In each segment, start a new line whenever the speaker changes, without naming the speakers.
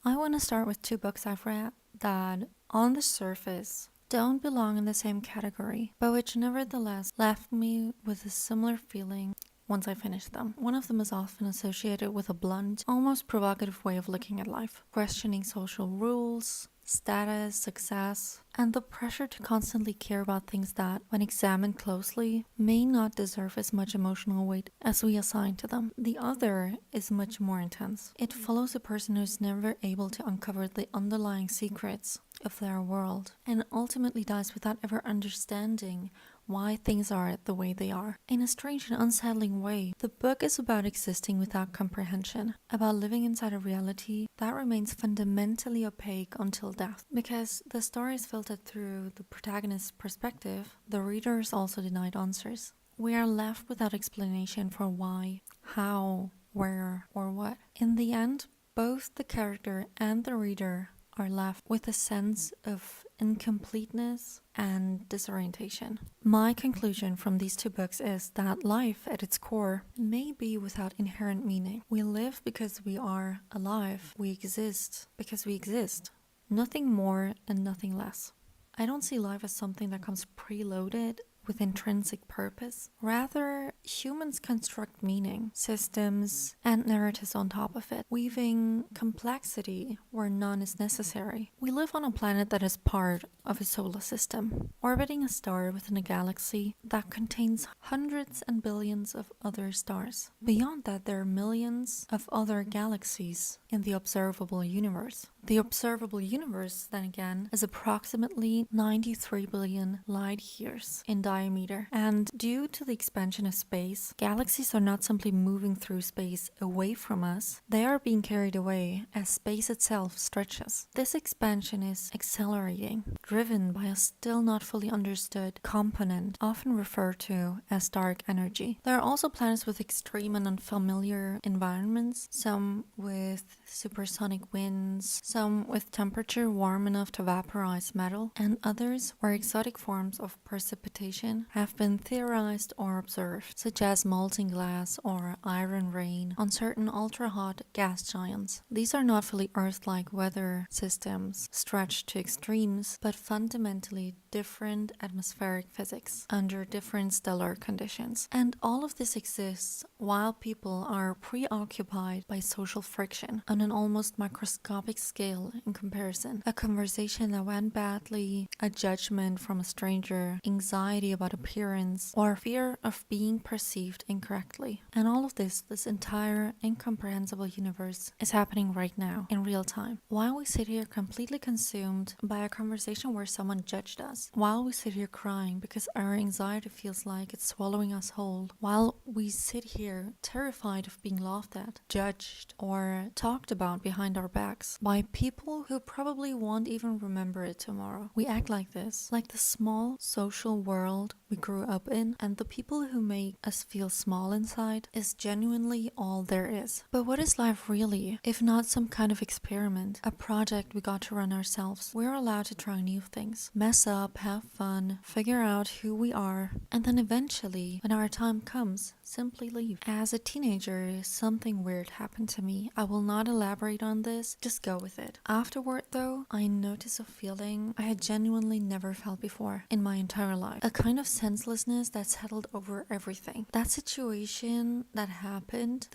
I want to start with two books I've read that, on the surface, don't belong in the same category, but which nevertheless left me with a similar feeling once I finished them. One of them is often associated with a blunt, almost provocative way of looking at life, questioning social rules, status, success, and the pressure to constantly care about things that, when examined closely, may not deserve as much emotional weight as we assign to them. The other is much more intense. It follows a person who's never able to uncover the underlying secrets of their world and ultimately dies without ever understanding why things are the way they are. In a strange and unsettling way, the book is about existing without comprehension, about living inside a reality that remains fundamentally opaque until death. Because the story is filtered through the protagonist's perspective, the reader is also denied answers. We are left without explanation for why, how, where, or what. In the end, both the character and the reader are left with a sense of incompleteness and disorientation. My conclusion from these two books is that life at its core may be without inherent meaning. We live because we are alive. We exist because we exist. Nothing more and nothing less. I don't see life as something that comes preloaded with intrinsic purpose. Rather, humans construct meaning, systems, and narratives on top of it, weaving complexity where none is necessary. We live on a planet that is part of a solar system, orbiting a star within a galaxy that contains hundreds and billions of other stars. Beyond that, there are millions of other galaxies in the observable universe. The observable universe, then again, is approximately 93 billion light years in diameter. And due to the expansion of space, galaxies are not simply moving through space away from us, they are being carried away as space itself stretches. This expansion is accelerating, driven by a still not fully understood component, often referred to as dark energy. There are also planets with extreme and unfamiliar environments, some with supersonic winds, some with temperature warm enough to vaporize metal, and others where exotic forms of precipitation have been theorized or observed, such as molten glass or iron rain on certain ultra-hot gas giants. These are not fully Earth-like weather systems stretched to extremes, but fundamentally different atmospheric physics under different stellar conditions. And all of this exists while people are preoccupied by social friction on an almost microscopic scale in comparison. A conversation that went badly, a judgment from a stranger, anxiety about appearance, or fear of being perceived incorrectly. And all of this entire incomprehensible universe is happening right now, in real time. While we sit here completely consumed by a conversation where someone judged us, while we sit here crying because our anxiety feels like it's swallowing us whole, while we sit here terrified of being laughed at, judged, or talked about behind our backs by people who probably won't even remember it tomorrow. We act like this, like the small social world we grew up in, and the people who make us feel small inside is genuinely all there is. But what is life really, if not some kind of experiment, a project we got to run ourselves? We're allowed to try new things, mess up, have fun, figure out who we are, and then eventually, when our time comes, simply leave. As a teenager, something weird happened to me. I will not elaborate on this, just go with it. Afterward though, I noticed a feeling I had genuinely never felt before in my entire life. A kind of senselessness that settled over everything. The situation that happened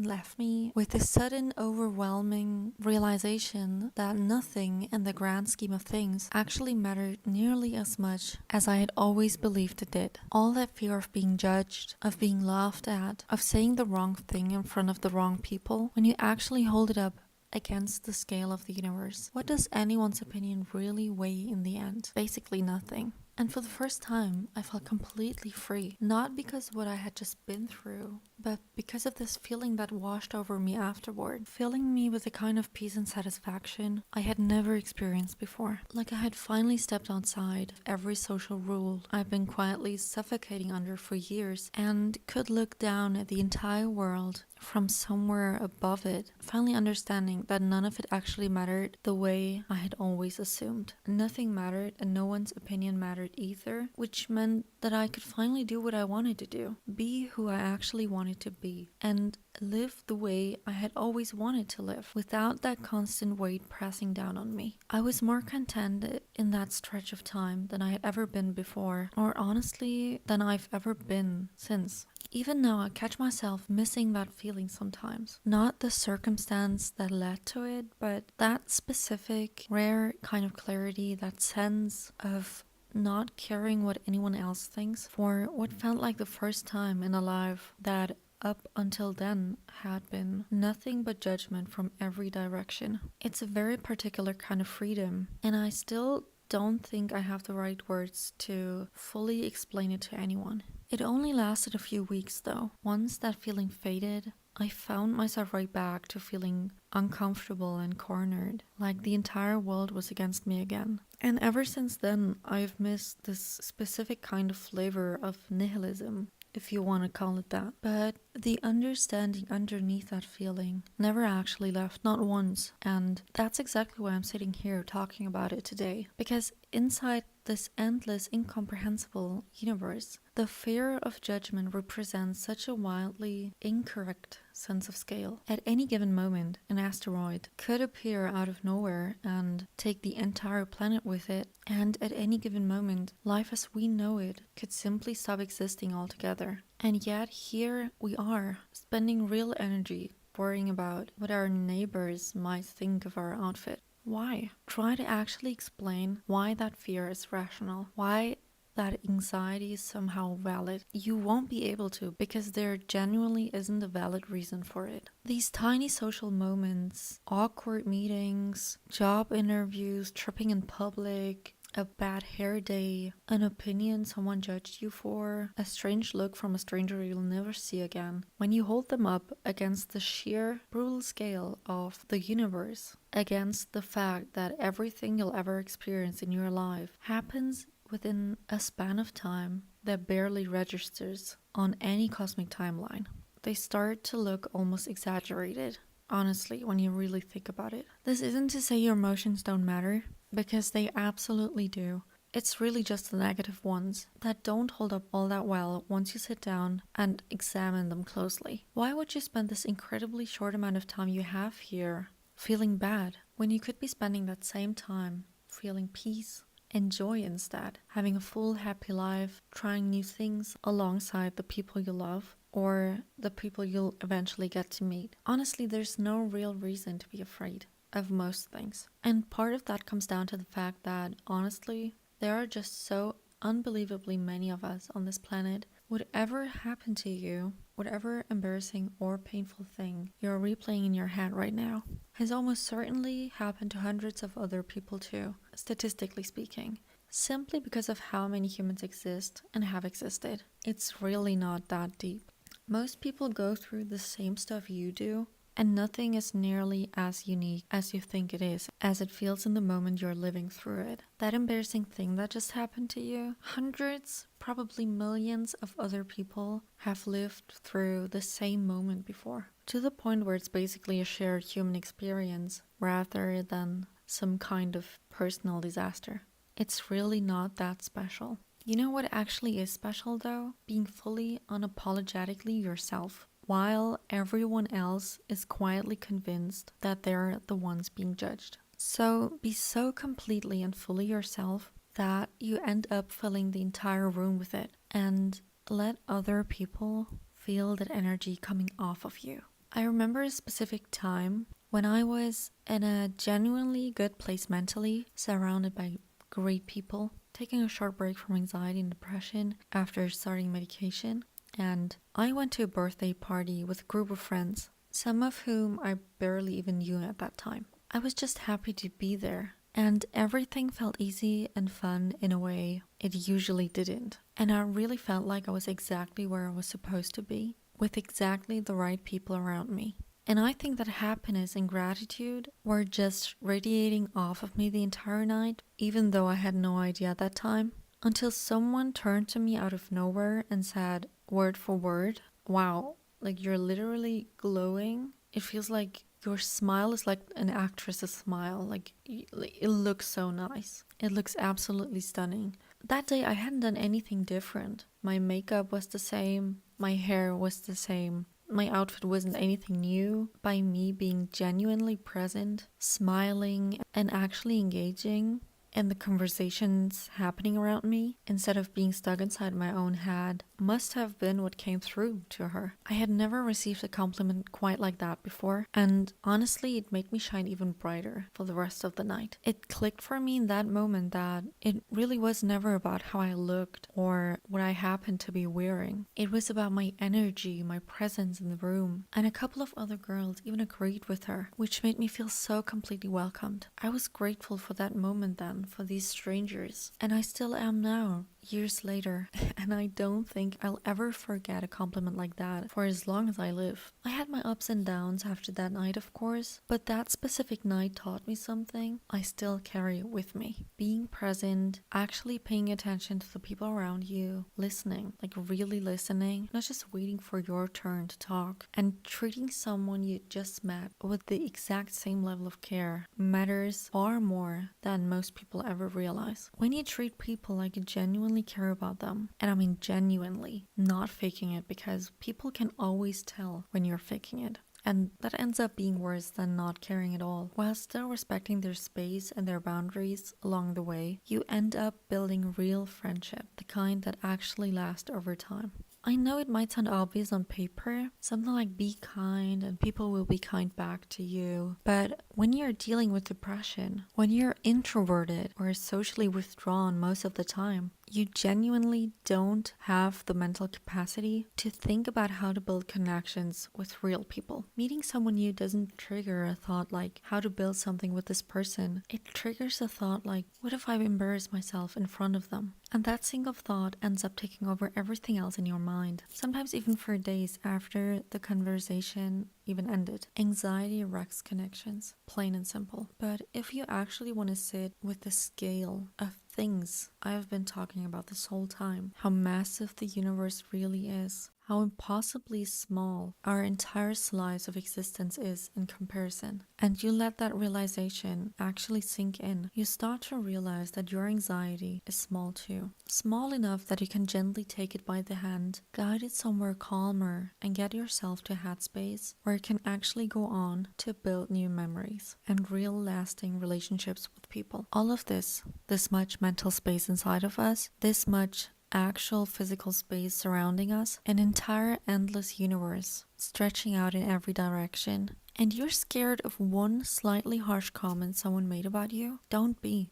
left me with this sudden overwhelming realization that nothing in the grand scheme of things actually mattered nearly as much as I had always believed it did. All that fear of being judged, of being laughed at, of saying the wrong thing in front of the wrong people, when you actually hold it up against the scale of the universe, what does anyone's opinion really weigh in the end? Basically nothing. And for the first time, I felt completely free. Not because of what I had just been through, but because of this feeling that washed over me afterward, filling me with a kind of peace and satisfaction I had never experienced before. Like I had finally stepped outside of every social rule I've been quietly suffocating under for years and could look down at the entire world from somewhere above it, finally understanding that none of it actually mattered the way I had always assumed. Nothing mattered and no one's opinion mattered scattered ether, which meant that I could finally do what I wanted to do, be who I actually wanted to be, and live the way I had always wanted to live, without that constant weight pressing down on me. I was more content in that stretch of time than I had ever been before, or honestly, than I've ever been since. Even now, I catch myself missing that feeling sometimes. Not the circumstance that led to it, but that specific, rare kind of clarity, that sense of not caring what anyone else thinks for what felt like the first time in a life that up until then had been nothing but judgment from every direction. It's a very particular kind of freedom, and I still don't think I have the right words to fully explain it to anyone. It only lasted a few weeks though. Once that feeling faded, I found myself right back to feeling uncomfortable and cornered, like the entire world was against me again. And ever since then, I've missed this specific kind of flavor of nihilism, if you want to call it that. But the understanding underneath that feeling never actually left, not once. And that's exactly why I'm sitting here talking about it today. Because inside this endless, incomprehensible universe, the fear of judgment represents such a wildly incorrect sense of scale. At any given moment, an asteroid could appear out of nowhere and take the entire planet with it, and at any given moment, life as we know it could simply stop existing altogether. And yet here we are, spending real energy worrying about what our neighbors might think of our outfit. Why? Try to actually explain why that fear is rational, why that anxiety is somehow valid. You won't be able to, because there genuinely isn't a valid reason for it. These tiny social moments, awkward meetings, job interviews, tripping in public, a bad hair day, an opinion someone judged you for, a strange look from a stranger you'll never see again. When you hold them up against the sheer, brutal scale of the universe, against the fact that everything you'll ever experience in your life happens within a span of time that barely registers on any cosmic timeline, they start to look almost exaggerated, honestly, when you really think about it. This isn't to say your emotions don't matter, because they absolutely do. It's really just the negative ones that don't hold up all that well once you sit down and examine them closely. Why would you spend this incredibly short amount of time you have here feeling bad when you could be spending that same time feeling peace and joy instead, having a full happy life, trying new things alongside the people you love or the people you'll eventually get to meet? Honestly, there's no real reason to be afraid of most things. And part of that comes down to the fact that, honestly, there are just so unbelievably many of us on this planet. Whatever happened to you, whatever embarrassing or painful thing you're replaying in your head right now, has almost certainly happened to hundreds of other people too, statistically speaking. Simply because of how many humans exist and have existed. It's really not that deep. Most people go through the same stuff you do, and nothing is nearly as unique as you think it is, as it feels in the moment you're living through it. That embarrassing thing that just happened to you, hundreds, probably millions of other people have lived through the same moment before, to the point where it's basically a shared human experience rather than some kind of personal disaster. It's really not that special. You know what actually is special though? Being fully unapologetically yourself, while everyone else is quietly convinced that they're the ones being judged. So be so completely and fully yourself that you end up filling the entire room with it, and let other people feel that energy coming off of you. I remember a specific time when I was in a genuinely good place mentally, surrounded by great people, taking a short break from anxiety and depression after starting medication. And I went to a birthday party with a group of friends, some of whom I barely even knew at that time. I was just happy to be there, and everything felt easy and fun in a way it usually didn't. And I really felt like I was exactly where I was supposed to be, with exactly the right people around me. And I think that happiness and gratitude were just radiating off of me the entire night, even though I had no idea at that time, until someone turned to me out of nowhere and said, word for word, "Wow, like you're literally glowing. It feels like your smile is like an actress's smile. Like it looks so nice. It looks absolutely stunning. that day I hadn't done anything different. My makeup was the same, my hair was the same. My outfit wasn't anything new. By me being genuinely present, smiling, and actually engaging in the conversations happening around me, instead of being stuck inside my own head, must have been what came through to her. I had never received a compliment quite like that before, and honestly, it made me shine even brighter for the rest of the night. It clicked for me in that moment that it really was never about how I looked or what I happened to be wearing. It was about my energy, my presence in the room, and a couple of other girls even agreed with her, which made me feel so completely welcomed. I was grateful for that moment then, for these strangers, and I still am now, years later, and I don't think I'll ever forget a compliment like that for as long as I live. I had my ups and downs after that night, of course, but that specific night taught me something I still carry with me. Being present, actually paying attention to the people around you, listening, like really listening, not just waiting for your turn to talk, and treating someone you just met with the exact same level of care matters far more than most people ever realize. When you treat people like you genuinely care about them, and I mean genuinely, not faking it, because people can always tell when you're faking it. And that ends up being worse than not caring at all. While still respecting their space and their boundaries along the way, you end up building real friendship, the kind that actually lasts over time. I know it might sound obvious on paper, something like be kind and people will be kind back to you. But when you're dealing with depression, when you're introverted or socially withdrawn most of the time, you genuinely don't have the mental capacity to think about how to build connections with real people. Meeting someone new doesn't trigger a thought like how to build something with this person. It triggers a thought like, what if I embarrass myself in front of them? And that single thought ends up taking over everything else in your mind, sometimes even for days after the conversation even ended. Anxiety wrecks connections, plain and simple. But if you actually want to sit with the scale of things I've been talking about this whole time, how massive the universe really is, how impossibly small our entire slice of existence is in comparison, and you let that realization actually sink in, you start to realize that your anxiety is small too. Small enough that you can gently take it by the hand, guide it somewhere calmer, and get yourself to a headspace where you can actually go on to build new memories and real lasting relationships with people. All of this much mental space inside of us, this much actual physical space surrounding us, an entire endless universe stretching out in every direction, and you're scared of one slightly harsh comment someone made about you? Don't be.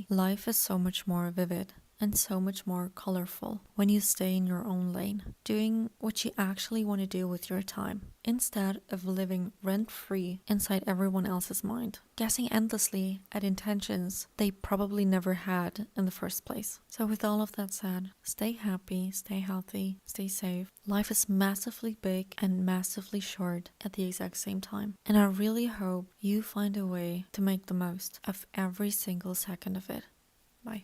Life is so much more vivid and so much more colorful when you stay in your own lane, doing what you actually want to do with your time, instead of living rent-free inside everyone else's mind, guessing endlessly at intentions they probably never had in the first place. So with all of that said, stay happy, stay healthy, stay safe. Life is massively big and massively short at the exact same time, and I really hope you find a way to make the most of every single second of it. Bye.